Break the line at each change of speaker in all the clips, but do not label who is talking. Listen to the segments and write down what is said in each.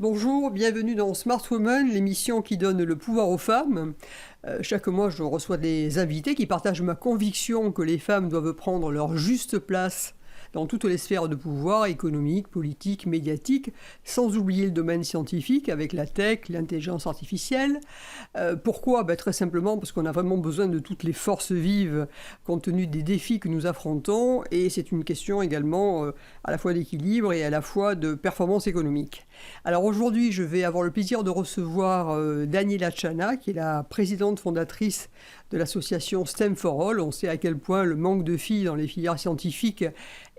Bonjour, bienvenue dans Smart Woman, l'émission qui donne le pouvoir aux femmes. Chaque mois, je reçois des invités qui partagent ma conviction que les femmes doivent prendre leur juste place dans toutes les sphères de pouvoir, économique, politique, médiatique, sans oublier le domaine scientifique avec la tech, l'intelligence artificielle. Pourquoi ? Très simplement parce qu'on a vraiment besoin de toutes les forces vives compte tenu des défis que nous affrontons, et c'est une question également à la fois d'équilibre et à la fois de performance économique. Alors aujourd'hui, je vais avoir le plaisir de recevoir Daniela Chana, qui est la présidente fondatrice de l'association STEM for All. On sait à quel point le manque de filles dans les filières scientifiques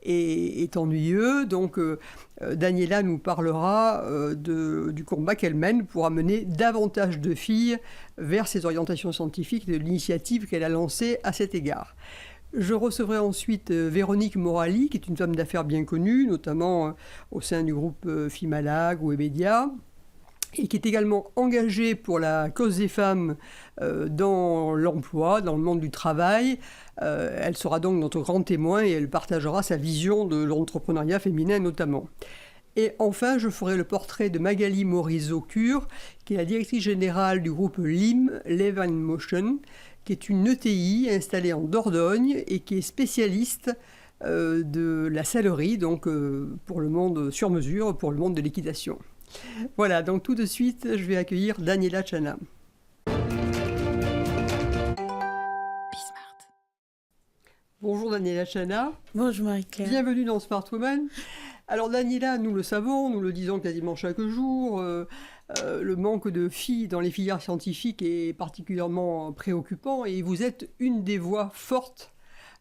est ennuyeux. Donc Daniela nous parlera du combat qu'elle mène pour amener davantage de filles vers ces orientations scientifiques et de l'initiative qu'elle a lancée à cet égard. Je recevrai ensuite Véronique Morali, qui est une femme d'affaires bien connue, notamment au sein du groupe Fimalag ou Emedia, et qui est également engagée pour la cause des femmes dans l'emploi, dans le monde du travail. Elle sera donc notre grand témoin et elle partagera sa vision de l'entrepreneuriat féminin notamment. Et enfin, je ferai le portrait de Magali Morizot-Cure, qui est la directrice générale du groupe LIM, Live in Motion, qui est une ETI installée en Dordogne et qui est spécialiste de la sellerie, donc pour le monde sur mesure, pour le monde de l'équitation. Voilà, donc tout de suite, je vais accueillir Daniela Chana. Bonjour Daniela Chana.
Bonjour Marie-Claire.
Bienvenue dans Smart Woman. Alors Daniela, nous le savons, nous le disons quasiment chaque jour, le manque de filles dans les filières scientifiques est particulièrement préoccupant et vous êtes une des voix fortes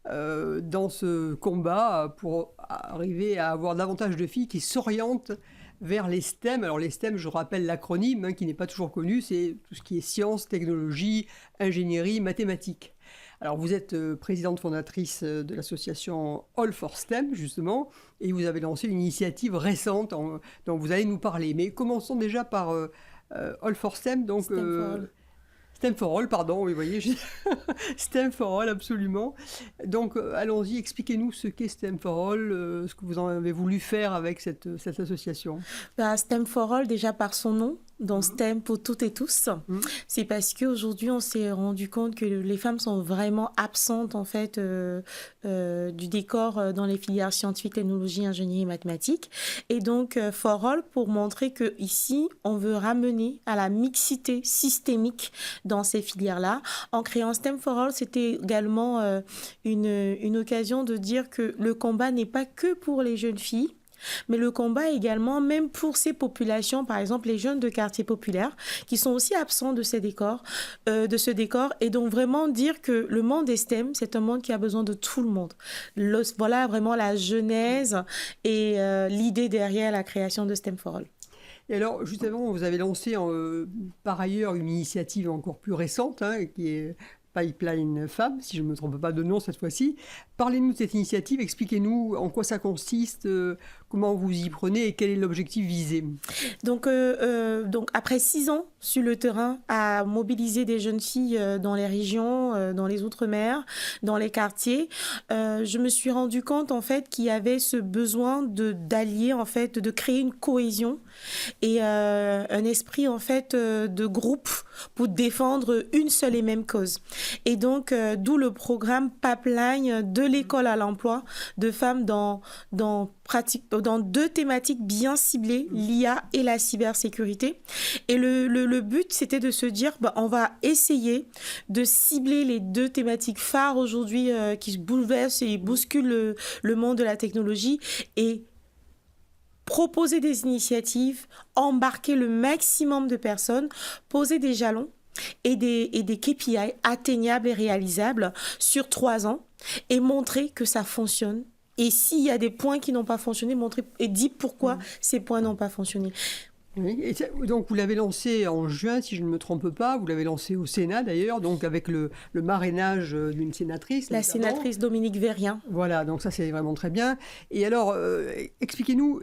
dans ce combat pour arriver à avoir davantage de filles qui s'orientent vers les STEM. Alors les STEM, je rappelle l'acronyme qui n'est pas toujours connu, c'est tout ce qui est sciences, technologie, ingénierie, mathématiques. Alors vous êtes présidente fondatrice de l'association All for STEM justement, et vous avez lancé une initiative récente dont vous allez nous parler. Mais commençons déjà par All for STEM, donc
STEM for All.
STEM for All, pardon, oui, vous voyez, STEM for All, absolument. Donc allons-y, expliquez-nous ce qu'est STEM for All, ce que vous en avez voulu faire avec cette association.
STEM for All, déjà par son nom, donc STEM pour toutes et tous, c'est parce qu'aujourd'hui on s'est rendu compte que les femmes sont vraiment absentes en fait du décor dans les filières scientifiques, technologie, ingénierie et mathématiques. Et donc for All pour montrer que ici on veut ramener à la mixité systémique dans ces filières-là. En créant STEM for All, c'était également une occasion de dire que le combat n'est pas que pour les jeunes filles, mais le combat également, même pour ces populations, par exemple les jeunes de quartiers populaires, qui sont aussi absents de ce décor, et donc vraiment dire que le monde des STEM, c'est un monde qui a besoin de tout le monde. Voilà vraiment la genèse et l'idée derrière la création de STEM for All.
Et alors, justement, vous avez lancé par ailleurs une initiative encore plus récente, qui est Pipeline Femmes, si je ne me trompe pas de nom cette fois-ci. Parlez-nous de cette initiative, expliquez-nous en quoi ça consiste, comment vous y prenez et quel est l'objectif visé.
Donc après 6 ans sur le terrain à mobiliser des jeunes filles dans les régions, dans les outre-mer, dans les quartiers, je me suis rendu compte en fait qu'il y avait ce besoin d'allier en fait, de créer une cohésion et un esprit en fait de groupe pour défendre une seule et même cause. Et donc d'où le programme Pipeline de l'école à l'emploi de femmes dans 2 thématiques bien ciblées, l'IA et la cybersécurité. Et le but, c'était de se dire, on va essayer de cibler les 2 thématiques phares aujourd'hui qui bouleversent et bousculent le monde de la technologie et proposer des initiatives, embarquer le maximum de personnes, poser des jalons et des KPI atteignables et réalisables sur 3 ans et montrer que ça fonctionne. Et s'il y a des points qui n'ont pas fonctionné, montrer et dire pourquoi ces points n'ont pas fonctionné.
Oui, et donc vous l'avez lancé en juin, si je ne me trompe pas. Vous l'avez lancé au Sénat d'ailleurs, donc avec le marrainage d'une sénatrice.
La sénatrice Dominique Vérien.
Voilà, donc ça c'est vraiment très bien. Et alors, expliquez-nous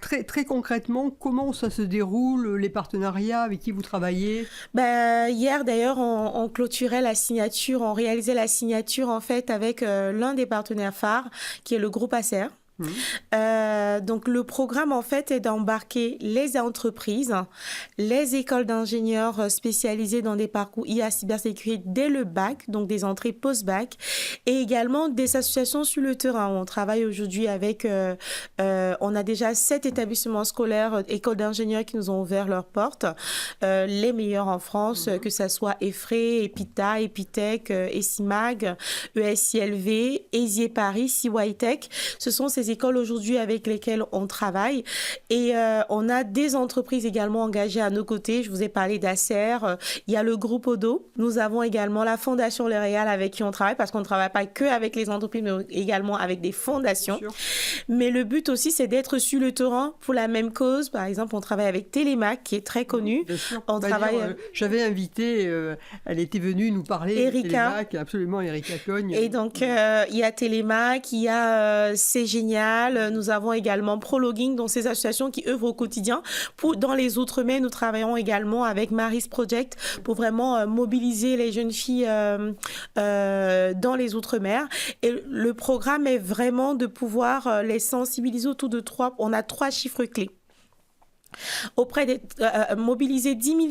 très, très concrètement comment ça se déroule, les partenariats, avec qui vous travaillez.
Hier d'ailleurs, on clôturait la signature, on réalisait la signature en fait avec l'un des partenaires phares, qui est le groupe Acer. Donc le programme en fait est d'embarquer les entreprises, les écoles d'ingénieurs spécialisées dans des parcours IA cybersécurité dès le bac, donc des entrées post-bac, et également des associations sur le terrain. On travaille aujourd'hui avec, on a déjà 7 établissements scolaires, écoles d'ingénieurs qui nous ont ouvert leurs portes, les meilleurs en France, que ça soit EFRE, EPITA, Epitech, ESIMAG, ESILV, ESIE Paris, CYTech. Ce sont ces écoles aujourd'hui avec lesquelles on travaille et on a des entreprises également engagées à nos côtés. Je vous ai parlé d'Acer, il y a le groupe Odo. Nous avons également la Fondation L'Oréal avec qui on travaille parce qu'on ne travaille pas que avec les entreprises mais également avec des fondations. Mais le but aussi c'est d'être sur le terrain pour la même cause. Par exemple, on travaille avec Télémac qui est très connu.
On travaille. J'avais invité, elle était venue nous parler.
Erika.
Télémac, absolument, Erika Cogne.
Et donc il y a Télémac, il y a C'est Génial. Nous avons également ProLogging, donc ces associations qui œuvrent au quotidien. Dans les Outre-mer, nous travaillons également avec Maris Project pour vraiment mobiliser les jeunes filles dans les Outre-mer. Et le programme est vraiment de pouvoir les sensibiliser autour de on a 3 chiffres clés.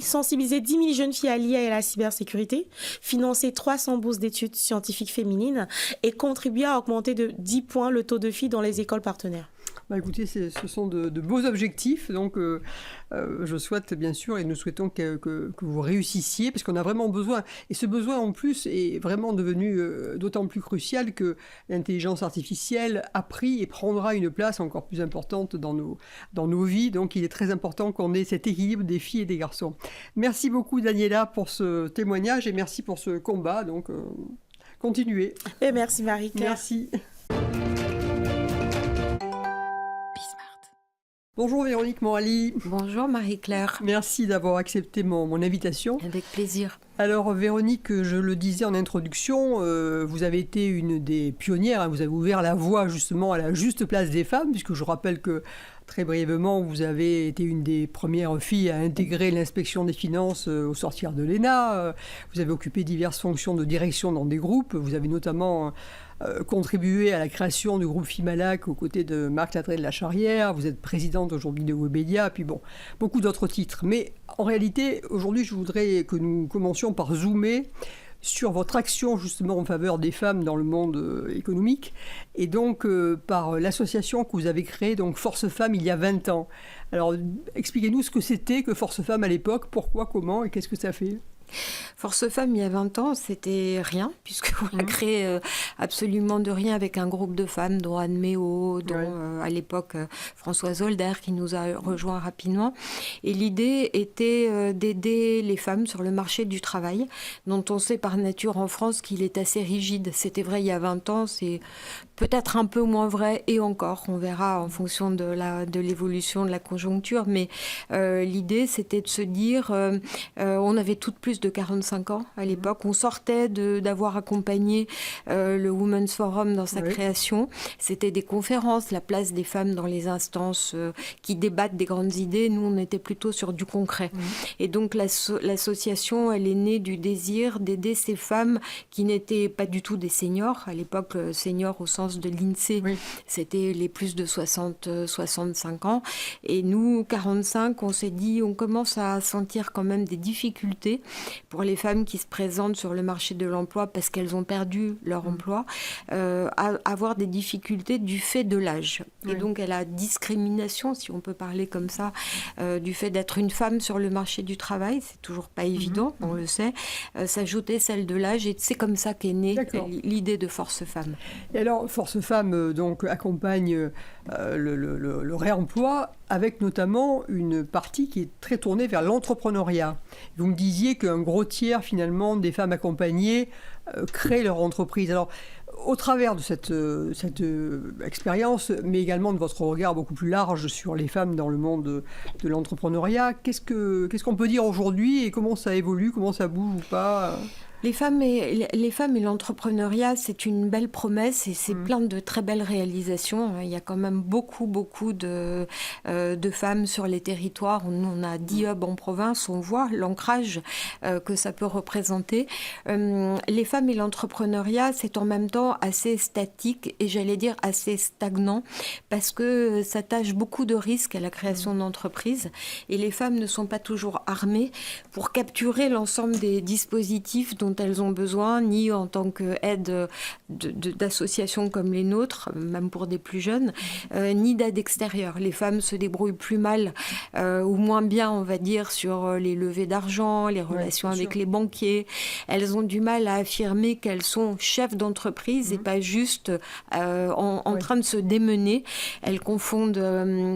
Sensibiliser 10 000 jeunes filles à l'IA et à la cybersécurité, financer 300 bourses d'études scientifiques féminines et contribuer à augmenter de 10 points le taux de filles dans les écoles partenaires.
Écoutez, ce sont de beaux objectifs, donc je souhaite bien sûr et nous souhaitons que vous réussissiez parce qu'on a vraiment besoin. Et ce besoin en plus est vraiment devenu d'autant plus crucial que l'intelligence artificielle a pris et prendra une place encore plus importante dans nos vies. Donc il est très important qu'on ait cet équilibre des filles et des garçons. Merci beaucoup Daniela pour ce témoignage et merci pour ce combat. Donc continuez.
Et merci Marie-Claire.
Merci. Bonjour Véronique Morali.
Bonjour Marie-Claire.
Merci d'avoir accepté mon invitation.
Avec plaisir.
Alors Véronique, je le disais en introduction, vous avez été une des pionnières, vous avez ouvert la voie justement à la juste place des femmes, puisque je rappelle que très brièvement, vous avez été une des premières filles à intégrer l'inspection des finances au sortir de l'ENA. Vous avez occupé diverses fonctions de direction dans des groupes. Vous avez notamment contribué à la création du groupe Fimalac aux côtés de Marc Ladré de la Charrière. Vous êtes présidente aujourd'hui de Webedia, puis bon, beaucoup d'autres titres. Mais en réalité, aujourd'hui, je voudrais que nous commencions par zoomer sur votre action justement en faveur des femmes dans le monde économique et donc par l'association que vous avez créée, donc Force Femmes, il y a 20 ans. Alors expliquez-nous ce que c'était que Force Femmes à l'époque, pourquoi, comment et qu'est-ce que ça fait ?
Force Femmes, il y a 20 ans, c'était rien, puisqu'on a créé absolument de rien avec un groupe de femmes, dont Anne Méo, dont à l'époque Françoise Holder, qui nous a rejoint rapidement. Et l'idée était d'aider les femmes sur le marché du travail, dont on sait par nature en France qu'il est assez rigide. C'était vrai il y a 20 ans, c'est peut-être un peu moins vrai, et encore, on verra en fonction de l'évolution de la conjoncture. Mais l'idée, c'était de se dire, on avait toutes plus de 45 ans à l'époque. On sortait d'avoir accompagné le Women's Forum dans sa création. C'était des conférences, la place des femmes dans les instances qui débattent des grandes idées. Nous, on était plutôt sur du concret. Et donc, l'association, elle est née du désir d'aider ces femmes qui n'étaient pas du tout des seniors. À l'époque, seniors au sens de l'INSEE, c'était les plus de 65 ans. Et nous, 45, on s'est dit, on commence à sentir quand même des difficultés pour les femmes qui se présentent sur le marché de l'emploi parce qu'elles ont perdu leur emploi, à avoir des difficultés du fait de l'âge. Et donc, à la discrimination, si on peut parler comme ça, du fait d'être une femme sur le marché du travail, c'est toujours pas évident, on le sait, s'ajouter celle de l'âge, et c'est comme ça qu'est née l'idée de Force Femmes.
Et alors, Force Femmes donc, accompagne le réemploi avec notamment une partie qui est très tournée vers l'entrepreneuriat. Vous me disiez qu'un gros tiers finalement des femmes accompagnées créent leur entreprise. Alors, au travers de cette expérience, mais également de votre regard beaucoup plus large sur les femmes dans le monde de l'entrepreneuriat, qu'est-ce qu'on peut dire aujourd'hui et comment ça évolue, comment ça bouge ou pas ?
Les femmes et l'entrepreneuriat, c'est une belle promesse et c'est plein de très belles réalisations. Il y a quand même beaucoup de femmes sur les territoires. On a 10 hubs en province, on voit l'ancrage que ça peut représenter. Les femmes et l'entrepreneuriat, c'est en même temps assez statique et j'allais dire assez stagnant parce que ça tâche beaucoup de risques à la création d'entreprises et les femmes ne sont pas toujours armées pour capturer l'ensemble des dispositifs dont elles ont besoin, ni en tant qu'aide d'associations comme les nôtres, même pour des plus jeunes, ni d'aide extérieure. Les femmes se débrouillent plus mal ou moins bien, on va dire, sur les levées d'argent, les relations avec les banquiers. Elles ont du mal à affirmer qu'elles sont chefs d'entreprise et pas juste en train de se démener. Elles confondent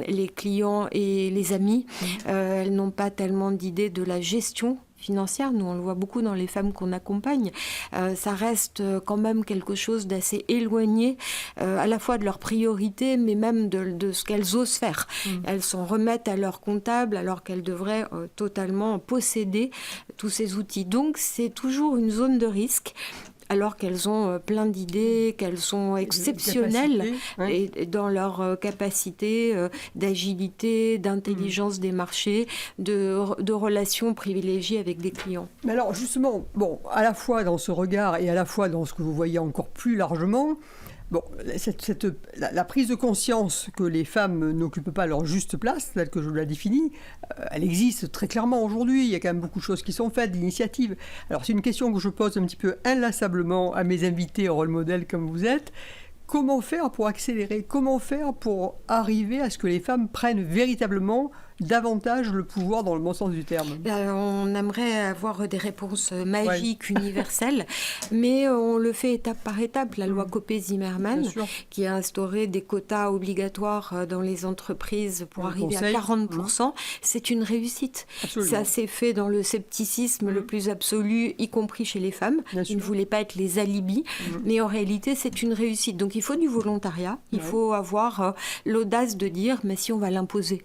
les clients et les amis. Elles n'ont pas tellement d'idées de la gestion financière. Nous, on le voit beaucoup dans les femmes qu'on accompagne. Ça reste quand même quelque chose d'assez éloigné, à la fois de leurs priorités, mais même de ce qu'elles osent faire. Elles s'en remettent à leur comptable alors qu'elles devraient totalement posséder tous ces outils. Donc, c'est toujours une zone de risque. Alors qu'elles ont plein d'idées, qu'elles sont exceptionnelles et dans leur capacité d'agilité, d'intelligence des marchés, de relations privilégiées avec des clients.
Mais alors justement, à la fois dans ce regard et à la fois dans ce que vous voyez encore plus largement, la prise de conscience que les femmes n'occupent pas leur juste place, telle que je la définis, elle existe très clairement aujourd'hui. Il y a quand même beaucoup de choses qui sont faites, d'initiatives. Alors c'est une question que je pose un petit peu inlassablement à mes invités rôle modèle comme vous êtes. Comment faire pour accélérer ? Comment faire pour arriver à ce que les femmes prennent véritablement davantage le pouvoir dans le bon sens du terme?
On aimerait avoir des réponses magiques, universelles, mais on le fait étape par étape. La loi Copé-Zimmermann, qui a instauré des quotas obligatoires dans les entreprises pour arriver à 40%, c'est une réussite. Absolument. Ça s'est fait dans le scepticisme le plus absolu, y compris chez les femmes. Ils ne voulaient pas être les alibis, mais en réalité, c'est une réussite. Donc, il faut du volontariat. Il faut avoir l'audace de dire, mais si on va l'imposer.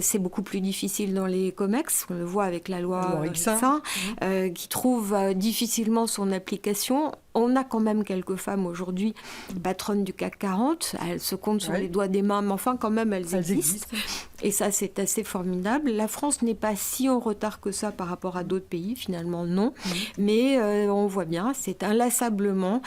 C'est beaucoup plus difficile dans les COMEX, on le voit avec la loi Rixain, qui trouve difficilement son application. On a quand même quelques femmes aujourd'hui patronnes du CAC 40. Elles se comptent sur les doigts des mains, mais enfin, quand même, elles existent. Et ça, c'est assez formidable. La France n'est pas si en retard que ça par rapport à d'autres pays, finalement, non. Mais on voit bien, c'est inlassablement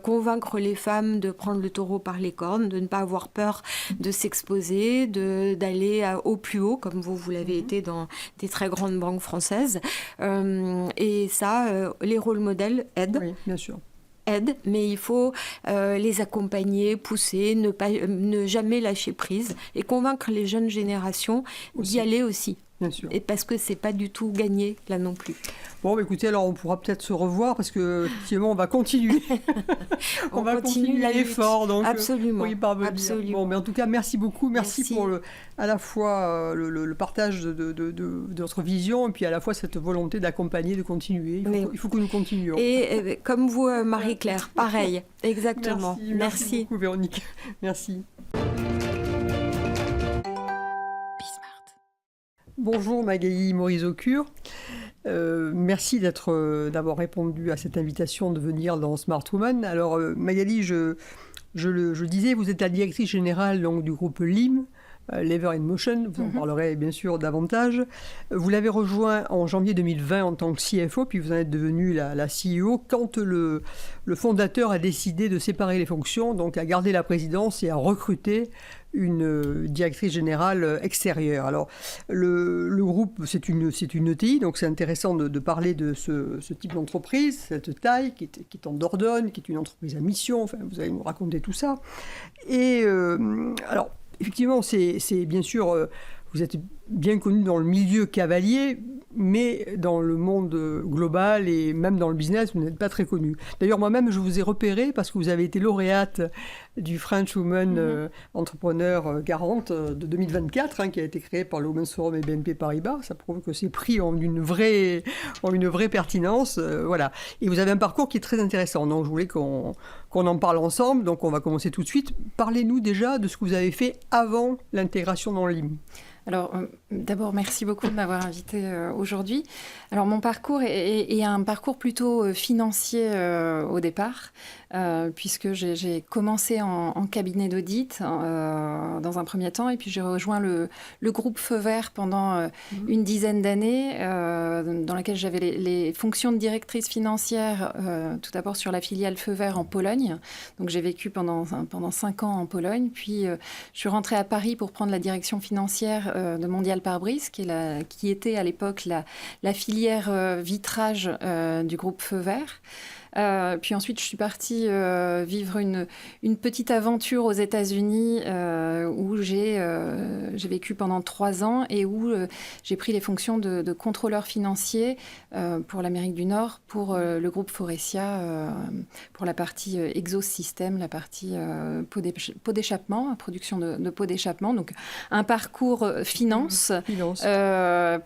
convaincre les femmes de prendre le taureau par les cornes, de ne pas avoir peur de s'exposer, d'aller au plus haut, comme vous l'avez été dans des très grandes banques françaises. Et ça, les rôles modèles aident.
Oui, bien sûr.
Aide, mais il faut les accompagner, pousser, ne jamais lâcher prise et convaincre les jeunes générations d'y aller aussi.
Bien sûr.
Et parce que c'est pas du tout gagné là non plus.
Bon, écoutez, alors on pourra peut-être se revoir parce que effectivement on va continuer. on va continuer l'effort, donc
absolument.
Pour y parvenir.
Absolument.
Bon, mais en tout cas, merci beaucoup, merci. Pour à la fois le partage de notre vision et puis à la fois cette volonté d'accompagner, de continuer. Il faut que nous continuions.
Et comme vous, Marie-Claire, pareil, exactement.
Merci beaucoup, Véronique. Merci. Bonjour Magali Morizot-Cure. Merci d'avoir répondu à cette invitation de venir dans Smart Woman. Alors Magali, je disais, vous êtes la directrice générale donc, du groupe LIM, Lever in Motion, vous en parlerez bien sûr davantage. Vous l'avez rejoint en janvier 2020 en tant que CFO, puis vous en êtes devenue la CEO quand le fondateur a décidé de séparer les fonctions, donc à garder la présidence et à recruter une directrice générale extérieure. Alors, le groupe, c'est une ETI, donc c'est intéressant de parler de ce type d'entreprise, cette taille qui est en Dordogne, qui est une entreprise à mission, enfin, vous allez nous raconter tout ça. Et alors, effectivement, c'est bien sûr, vous êtes bien connu dans le milieu cavalier, mais dans le monde global et même dans le business, vous n'êtes pas très connu. D'ailleurs, moi-même, je vous ai repéré parce que vous avez été lauréate du French Women Entrepreneur 40 de 2024, qui a été créé par le Women's Forum et BNP Paribas. Ça prouve que ces prix ont une vraie pertinence. Voilà. Et vous avez un parcours qui est très intéressant. Donc, je voulais qu'on en parle ensemble. Donc, on va commencer tout de suite. Parlez-nous déjà de ce que vous avez fait avant l'intégration dans l'IM.
Alors, D'abord, merci beaucoup de m'avoir invitée aujourd'hui. Alors, mon parcours est un parcours plutôt financier au départ, puisque j'ai commencé en cabinet d'audit dans un premier temps, et puis j'ai rejoint le groupe Feu Vert pendant une dizaine d'années, dans laquelle j'avais les fonctions de directrice financière, tout d'abord sur la filiale Feu Vert en Pologne. Donc, j'ai vécu pendant 5 ans en Pologne, puis je suis rentrée à Paris pour prendre la direction financière de Mondial Pare-Brise, qui était à l'époque la filière vitrage du groupe Feu Vert. Puis ensuite, je suis partie vivre une petite aventure aux États-Unis où j'ai vécu pendant 3 ans et où j'ai pris les fonctions de contrôleur financier pour l'Amérique du Nord, pour le groupe Faurecia, pour la partie exhaust system, la partie pot d'échappement, production de pots d'échappement. Donc, un parcours finance.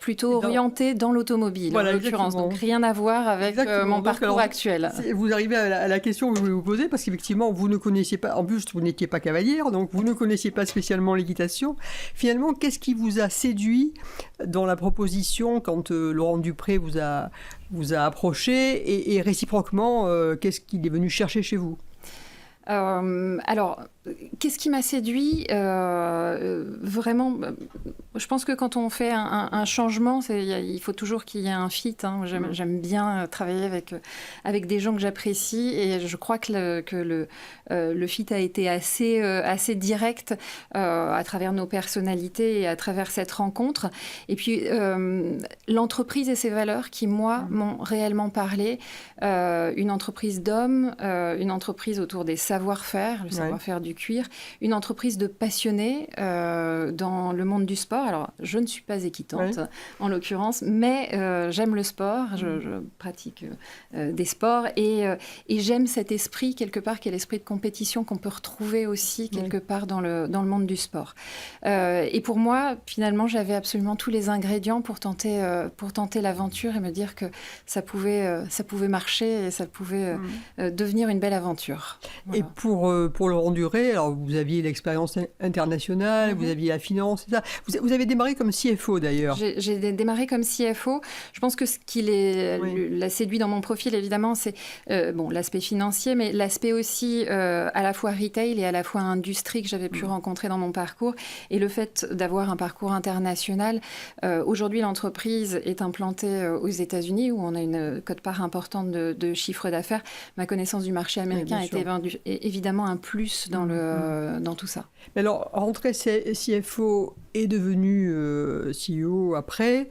Plutôt orienté dans l'automobile, voilà, en l'occurrence. Donc, rien à voir avec mon parcours actuel.
Vous arrivez à la question que je voulais vous poser, parce qu'effectivement, vous ne connaissiez pas, en plus, vous n'étiez pas cavalière, donc vous ne connaissiez pas spécialement l'équitation. Finalement, qu'est-ce qui vous a séduit dans la proposition quand Laurent Dupré vous a approché et réciproquement, qu'est-ce qu'il est venu chercher chez vous ?
Alors, qu'est-ce qui m'a séduit vraiment, je pense que quand on fait un changement, il faut toujours qu'il y ait un fit. Hein. J'aime bien travailler avec des gens que j'apprécie, et je crois que le fit a été assez direct à travers nos personnalités et à travers cette rencontre. Et puis, l'entreprise et ses valeurs qui, moi, m'ont réellement parlé. Une entreprise d'hommes, une entreprise autour des savoir-faire, le savoir-faire du cuir, une entreprise de passionnés dans le monde du sport. Alors, je ne suis pas équitante, en l'occurrence, mais j'aime le sport, je pratique des sports, et j'aime cet esprit, quelque part, qui est l'esprit de compétition qu'on peut retrouver aussi, quelque part, dans le monde du sport. Et pour moi, finalement, j'avais absolument tous les ingrédients pour tenter l'aventure et me dire que ça pouvait marcher et ça pouvait devenir une belle aventure. Voilà.
Et pour Laurent Dupré, alors vous aviez l'expérience internationale, vous aviez la finance, etc. Vous avez démarré comme CFO d'ailleurs.
J'ai démarré comme CFO. Je pense que ce qui l'a séduit dans mon profil, évidemment, c'est l'aspect financier, mais l'aspect aussi à la fois retail et à la fois industrie que j'avais pu rencontrer dans mon parcours. Et le fait d'avoir un parcours international. Aujourd'hui, l'entreprise est implantée aux États-Unis, où on a une quote-part importante de chiffre d'affaires. Ma connaissance du marché américain était évidemment un plus dans tout ça.
Mais alors, rentré CFO est devenu CEO après,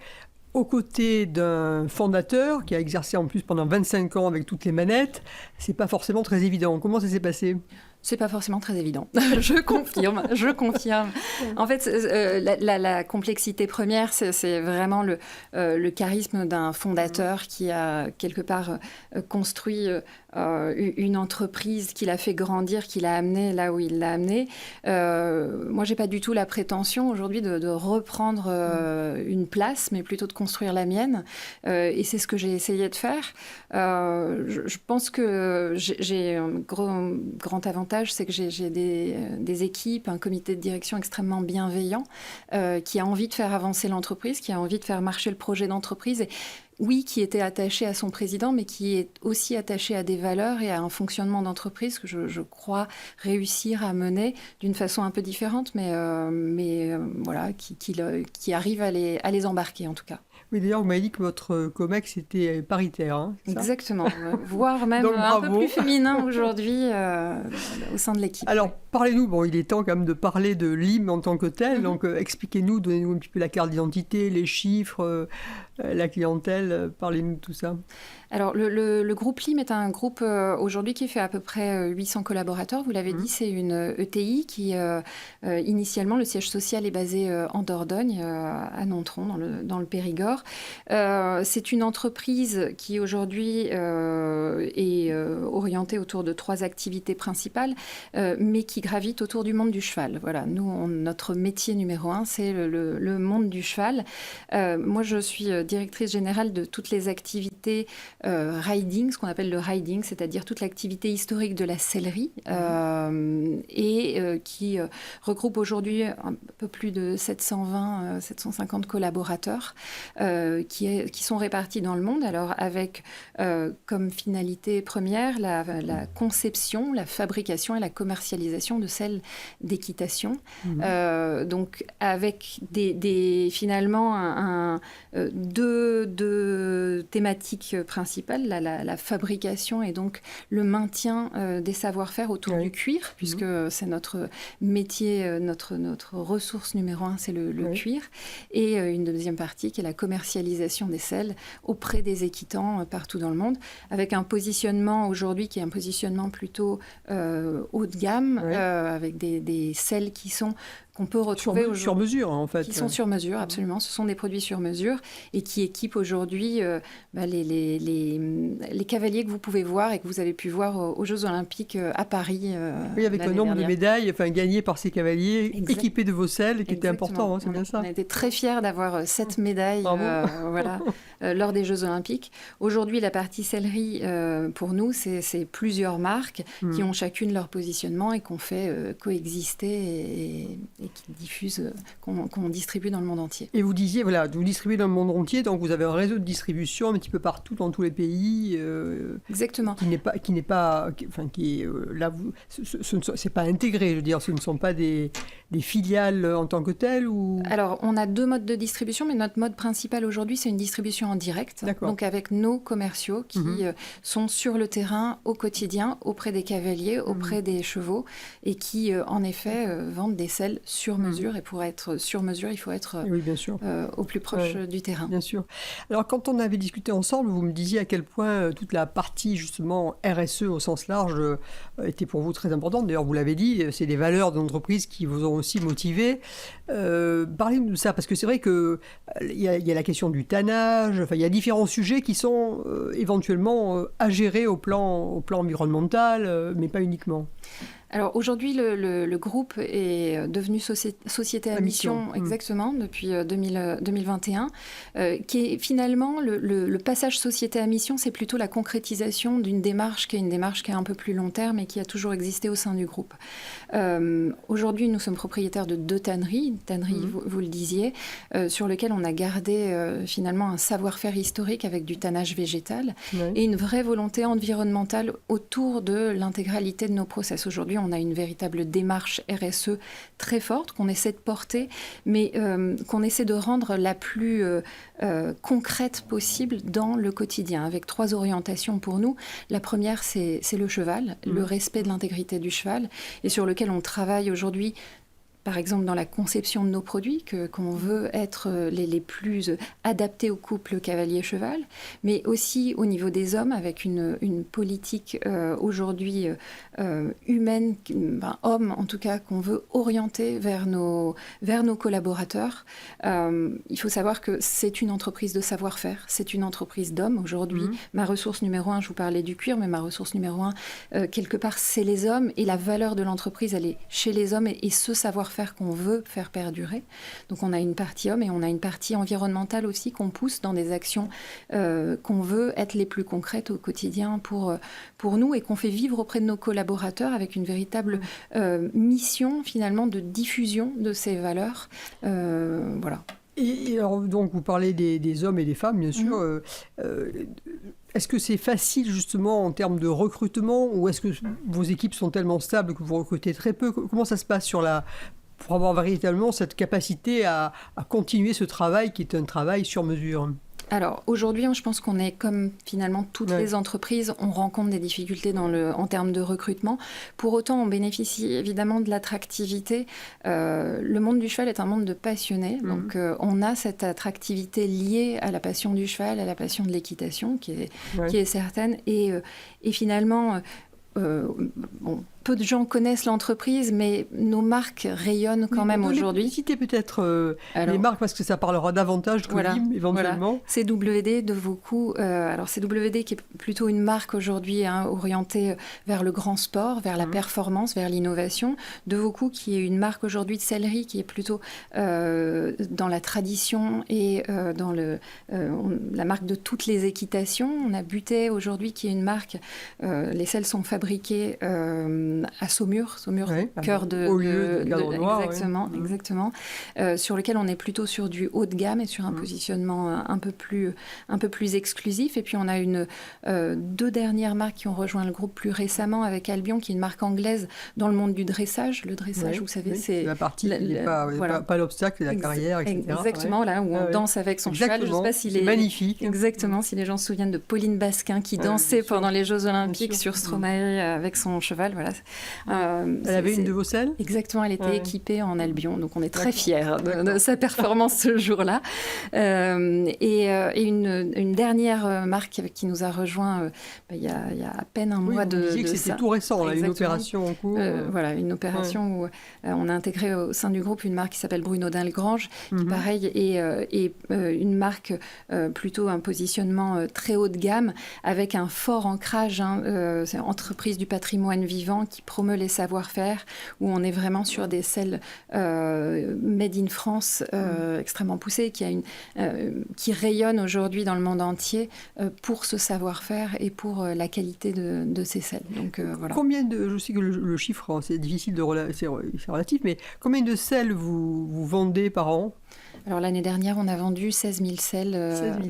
aux côtés d'un fondateur qui a exercé en plus pendant 25 ans avec toutes les manettes. C'est pas forcément très évident. Comment ça s'est passé ?
C'est pas forcément très évident. Je confirme. En fait, la complexité première, c'est vraiment le charisme d'un fondateur qui a quelque part construit une entreprise qu'il a fait grandir, qu'il a amené là où il l'a amené. Moi, j'ai pas du tout la prétention aujourd'hui de reprendre une place, mais plutôt de construire la mienne. Et c'est ce que j'ai essayé de faire. Je pense que j'ai un grand avantage, c'est que j'ai des équipes, un comité de direction extrêmement bienveillant qui a envie de faire avancer l'entreprise, qui a envie de faire marcher le projet d'entreprise. Et oui, qui était attaché à son président, mais qui est aussi attaché à des valeurs et à un fonctionnement d'entreprise que je crois réussir à mener d'une façon un peu différente, mais voilà, qui arrive à les embarquer en tout cas.
Oui, d'ailleurs, vous m'avez dit que votre COMEX était paritaire. Hein,
exactement, voire même un peu plus féminin aujourd'hui au sein de l'équipe.
Alors, parlez-nous, il est temps quand même de parler de l'IM en tant que tel, donc expliquez-nous, donnez-nous un petit peu la carte d'identité, les chiffres, la clientèle, parlez-nous de tout ça.
Alors, le groupe LIM est un groupe aujourd'hui qui fait à peu près 800 collaborateurs. Vous l'avez dit, c'est une ETI qui, initialement, le siège social est basé en Dordogne, à Nontron, dans le Périgord. d'abord. C'est une entreprise qui aujourd'hui est orientée autour de 3 activités principales, mais qui gravite autour du monde du cheval. Voilà, nous, notre métier numéro 1, c'est le monde du cheval. Moi, je suis directrice générale de toutes les activités riding, ce qu'on appelle le riding, c'est-à-dire toute l'activité historique de la sellerie, qui regroupe aujourd'hui un peu plus de 750 collaborateurs qui sont répartis dans le monde. Alors, avec comme finalité première la conception, la fabrication et la commercialisation de selles d'équitation. Donc, avec finalement deux thématiques principales, la fabrication et donc le maintien des savoir-faire autour du cuir, puisque c'est notre métier, notre ressource numéro 1, c'est le cuir, et une deuxième partie qui est la commercialisation des selles auprès des équitants partout dans le monde, avec un positionnement aujourd'hui qui est un positionnement plutôt haut de gamme, avec des selles qu'on peut retrouver
sur mesure, en fait.
Qui sont sur mesure, absolument. Ce sont des produits sur mesure et qui équipent aujourd'hui les cavaliers que vous pouvez voir et que vous avez pu voir aux Jeux Olympiques à Paris.
Oui, avec le nombre de médailles gagnées par ces cavaliers équipés de vos selles, qui était important, c'est bien ça.
On a été très fiers d'avoir 7 médailles lors des Jeux Olympiques. Aujourd'hui, la partie sellerie, pour nous, c'est plusieurs marques qui ont chacune leur positionnement et qu'on fait coexister et qui diffusent, qu'on distribue dans le monde entier.
Et vous disiez, vous distribuez dans le monde entier, donc vous avez un réseau de distribution un petit peu partout, dans tous les pays.
Exactement.
C'est pas intégré, je veux dire, ce ne sont pas des filiales en tant que telles ou...
Alors, on a 2 modes de distribution, mais notre mode principal aujourd'hui, c'est une distribution en direct.
D'accord.
Donc, avec nos commerciaux qui sont sur le terrain au quotidien, auprès des cavaliers, auprès des chevaux, et qui, en effet, vendent des selles sur mesure. Et pour être sur mesure, il faut être
bien sûr.
Au plus proche du terrain.
Bien sûr. Alors, quand on avait discuté ensemble, vous me disiez à quel point toute la partie, justement, RSE au sens large était pour vous très importante. D'ailleurs, vous l'avez dit, c'est des valeurs de l'entreprise qui vous ont aussi motivé. Parlez-nous de ça, parce que c'est vrai qu'il y a la question du tannage, il y a différents sujets qui sont éventuellement à gérer au plan environnemental, mais pas uniquement.
Alors aujourd'hui, le groupe est devenu société à mission, exactement, depuis 2021, qui est finalement le passage société à mission, c'est plutôt la concrétisation d'une démarche qui est une démarche qui est un peu plus long terme et qui a toujours existé au sein du groupe. Aujourd'hui, nous sommes propriétaires de 2 tanneries, vous le disiez, sur lesquelles on a gardé finalement un savoir-faire historique avec du tannage végétal et une vraie volonté environnementale autour de l'intégralité de nos process. Aujourd'hui, on a une véritable démarche RSE très forte qu'on essaie de porter, mais qu'on essaie de rendre la plus concrète possible dans le quotidien, avec 3 orientations pour nous. La première, c'est le cheval, le respect de l'intégrité du cheval, et sur lequel on travaille aujourd'hui, par exemple dans la conception de nos produits, qu'on veut être les plus adaptés au couple cavalier-cheval, mais aussi au niveau des hommes, avec une politique aujourd'hui humaine, homme en tout cas, qu'on veut orienter vers nos collaborateurs. Il faut savoir que c'est une entreprise de savoir-faire, c'est une entreprise d'hommes. Aujourd'hui, ma ressource numéro 1, je vous parlais du cuir, mais ma ressource numéro 1, quelque part, c'est les hommes, et la valeur de l'entreprise, elle est chez les hommes, et ce savoir-faire qu'on veut faire perdurer. Donc on a une partie homme et on a une partie environnementale aussi qu'on pousse dans des actions qu'on veut être les plus concrètes au quotidien pour nous, et qu'on fait vivre auprès de nos collaborateurs avec une véritable mission finalement de diffusion de ces valeurs. Voilà.
Et alors, donc, vous parlez des hommes et des femmes, bien sûr. Est-ce que c'est facile, justement, en termes de recrutement, ou est-ce que vos équipes sont tellement stables que vous recrutez très peu? Comment ça se passe pour avoir véritablement cette capacité à continuer ce travail qui est un travail sur mesure?
Alors aujourd'hui, je pense qu'on est comme finalement toutes les entreprises, on rencontre des difficultés en termes de recrutement. Pour autant, on bénéficie évidemment de l'attractivité. Le monde du cheval est un monde de passionnés, donc on a cette attractivité liée à la passion du cheval, à la passion de l'équitation, qui est certaine, et finalement... peu de gens connaissent l'entreprise, mais nos marques rayonnent quand même aujourd'hui.
Citez peut-être les marques, parce que ça parlera davantage que Lim, éventuellement.
CWD, de beaucoup. Alors, CWD qui est plutôt une marque aujourd'hui orientée vers le grand sport, vers la performance, vers l'innovation. De beaucoup qui est une marque aujourd'hui de sellerie qui est plutôt dans la tradition et dans la marque de toutes les équitations. On a Butet aujourd'hui qui est une marque, les selles sont fabriquées à Saumur, cœur de
Cadre Noir.
Exactement. Sur lequel on est plutôt sur du haut de gamme et sur un positionnement un peu plus exclusif. Et puis on a deux dernières marques qui ont rejoint le groupe plus récemment avec Albion, qui est une marque anglaise dans le monde du dressage. Le dressage, vous savez, c'est
la partie qui n'est pas l'obstacle, la carrière, etc.
Exactement, là où on danse avec son cheval. Je sais pas
c'est magnifique.
Exactement, si les gens se souviennent de Pauline Basquin qui dansait pendant les Jeux Olympiques sur Stromae avec son cheval. Voilà.
Elle avait une de vos selles ?
Exactement, elle était équipée en Albion, donc on est très fiers de sa performance ce jour-là. Et une dernière marque qui nous a rejoint il y a à peine un mois de ça.
C'était tout récent, là, une opération en cours.
Voilà, une opération où on a intégré au sein du groupe une marque qui s'appelle Bruno Delgrange, qui pareil est une marque plutôt un positionnement très haut de gamme, avec un fort ancrage, c'est une entreprise du patrimoine vivant qui promeut les savoir-faire, où on est vraiment sur des selles made in France extrêmement poussées, qui rayonnent aujourd'hui dans le monde entier pour ce savoir-faire et pour la qualité de ces selles. Donc, voilà.
Je sais que le chiffre, c'est difficile c'est relatif, mais combien de selles vous vendez par an ?
Alors l'année dernière, on a vendu 16 000 selles.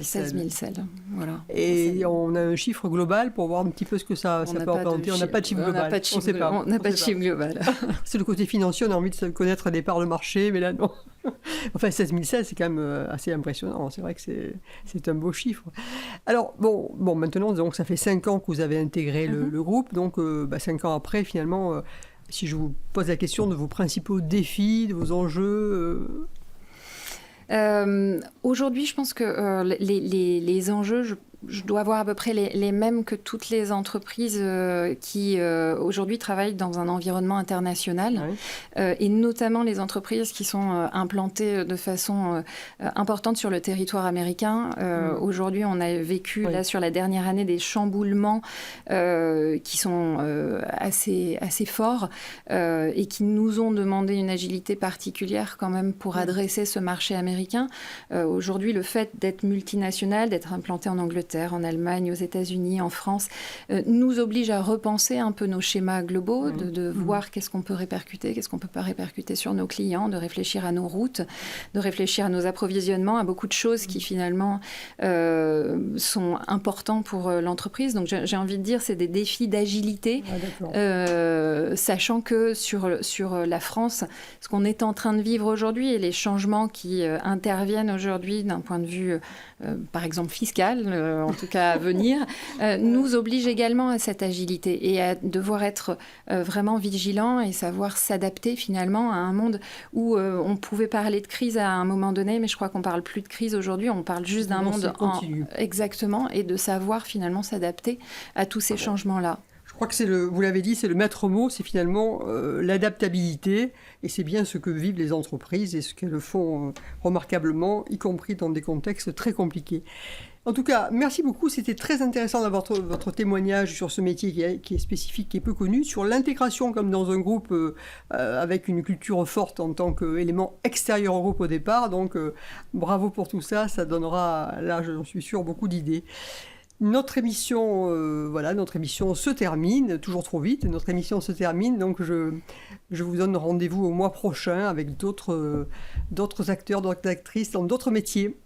16 000 selles. Voilà.
Et on a un chiffre global pour voir un petit peu ce que ça peut représenter. On n'a pas de chiffre global.
On n'a pas de chiffre global.
C'est le côté financier, on a envie de connaître des parts de marché, mais là non. Enfin, 16 000 selles, c'est quand même assez impressionnant. C'est vrai que c'est un beau chiffre. Alors, bon, maintenant, donc, ça fait 5 ans que vous avez intégré le groupe. Donc, 5 ans après, finalement, si je vous pose la question de vos principaux défis, de vos enjeux...
Aujourd'hui, je pense que les enjeux, je dois avoir à peu près les mêmes que toutes les entreprises qui aujourd'hui travaillent dans un environnement international, et notamment les entreprises qui sont implantées de façon importante sur le territoire américain. Aujourd'hui, on a vécu là sur la dernière année des chamboulements qui sont assez forts et qui nous ont demandé une agilité particulière quand même pour adresser ce marché américain. Aujourd'hui, le fait d'être multinational, d'être implanté en Angleterre, en Allemagne, aux États-Unis, en France, nous oblige à repenser un peu nos schémas globaux, de voir qu'est-ce qu'on peut répercuter, qu'est-ce qu'on ne peut pas répercuter sur nos clients, de réfléchir à nos routes, de réfléchir à nos approvisionnements, à beaucoup de choses qui finalement sont importants pour l'entreprise. Donc j'ai envie de dire, c'est des défis d'agilité, sachant que sur la France, ce qu'on est en train de vivre aujourd'hui et les changements qui interviennent aujourd'hui d'un point de vue, par exemple, fiscal, en tout cas à venir, nous oblige également à cette agilité et à devoir être vraiment vigilant et savoir s'adapter finalement à un monde où on pouvait parler de crise à un moment donné, mais je crois qu'on ne parle plus de crise aujourd'hui, on parle juste d'un monde exactement, et de savoir finalement s'adapter à tous ces changements-là.
Je crois que vous l'avez dit, c'est le maître mot, c'est finalement l'adaptabilité, et c'est bien ce que vivent les entreprises et ce qu'elles font remarquablement, y compris dans des contextes très compliqués. En tout cas, merci beaucoup. C'était très intéressant d'avoir votre témoignage sur ce métier qui est spécifique, qui est peu connu, sur l'intégration comme dans un groupe avec une culture forte en tant qu'élément extérieur au groupe au départ. Donc, bravo pour tout ça. Ça donnera, là, j'en suis sûr, beaucoup d'idées. Notre émission se termine, toujours trop vite, notre émission se termine, donc je vous donne rendez-vous au mois prochain avec d'autres acteurs, d'autres actrices dans d'autres métiers.